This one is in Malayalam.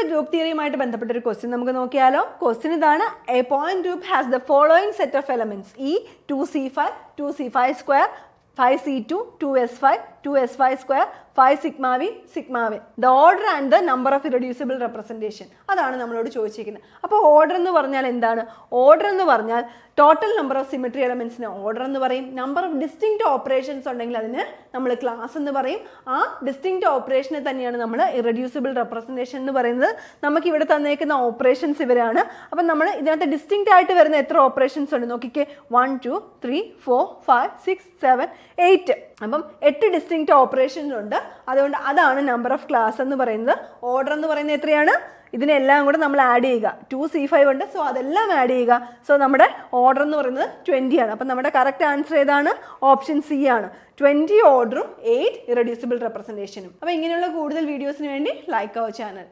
നമ്മുടെ ഗ്രൂപ്പ് തിയറിയുമായിട്ട് ബന്ധപ്പെട്ട ഒരു ക്വസ്റ്റ്യൻ നമുക്ക് നോക്കിയാലോ. ക്വസ്റ്റ്യൻ ഇതാണ്. A point group has the following set of elements E 2c5 2c5 square 5c2 2s5 2s5 square 5 sigma v sigma v. The order and the number of irreducible representation. അതാണ് നമ്മളോട് ചോദിച്ചിരിക്കുന്നത്. അപ്പോൾ ഓർഡർ എന്ന് പറഞ്ഞാൽ എന്താണ്? ഓർഡർ എന്ന് പറഞ്ഞാൽ ടോട്ടൽ നമ്പർ ഓഫ് സിമെട്രി എലമെന്റ്സിന് ഓർഡർ എന്ന് പറയും. നമ്പർ ഓഫ് ഡിസ്റ്റിങ്ക്റ്റ് ഓപ്പറേഷൻസ് ഉണ്ടെങ്കിൽ അതിന് നമ്മൾ ക്ലാസ് എന്ന് പറയും. ആ ഡിസ്റ്റിങ്ക്റ്റ് ഓപ്പറേഷനെ തന്നെയാണ് നമ്മൾ ഇറഡ്യൂസിബിൾ റെപ്രസെന്റേഷൻ എന്ന് പറയുന്നത്. നമുക്ക് ഇവിടെ തന്നേക്കുന്ന ഓപ്പറേഷൻസ് ഇവരാണ്. അപ്പം നമ്മൾ ഇതിനകത്ത് ഡിസ്റ്റിങ്ക്റ്റ് ആയിട്ട് വരുന്ന എത്ര ഓപ്പറേഷൻസ് ഉണ്ട് നോക്കിക്കേ. 1 2 3 4 5 6 7 8. അപ്പം 8 ഡിസ്റ്റിങ്ക്റ്റ് ഓപ്പറേഷൻസ് ഉണ്ട്. അതുകൊണ്ട് അതാണ് നമ്പർ ഓഫ് ക്ലാസ് എന്ന് പറയുന്നത്. ഓർഡർ എന്ന് പറയുന്നത് എത്രയാണ്? ഇതിനെല്ലാം കൂടെ നമ്മൾ ആഡ് ചെയ്യുക. 2c5 ഉണ്ട്, സോ അതെല്ലാം ആഡ് ചെയ്യുക. സോ നമ്മുടെ ഓർഡർ എന്ന് പറയുന്നത് 20 ആണ്. അപ്പം നമ്മുടെ കറക്റ്റ് ആൻസർ ഏതാണ്? ഓപ്ഷൻ സി ആണ്. 20 ഓർഡറും 8 ഇറഡ്യൂസിബിൾ റെപ്രസെന്റേഷനും. അപ്പോൾ ഇങ്ങനെയുള്ള കൂടുതൽ വീഡിയോസിന് വേണ്ടി ലൈക്ക് അവർ ചാനൽ.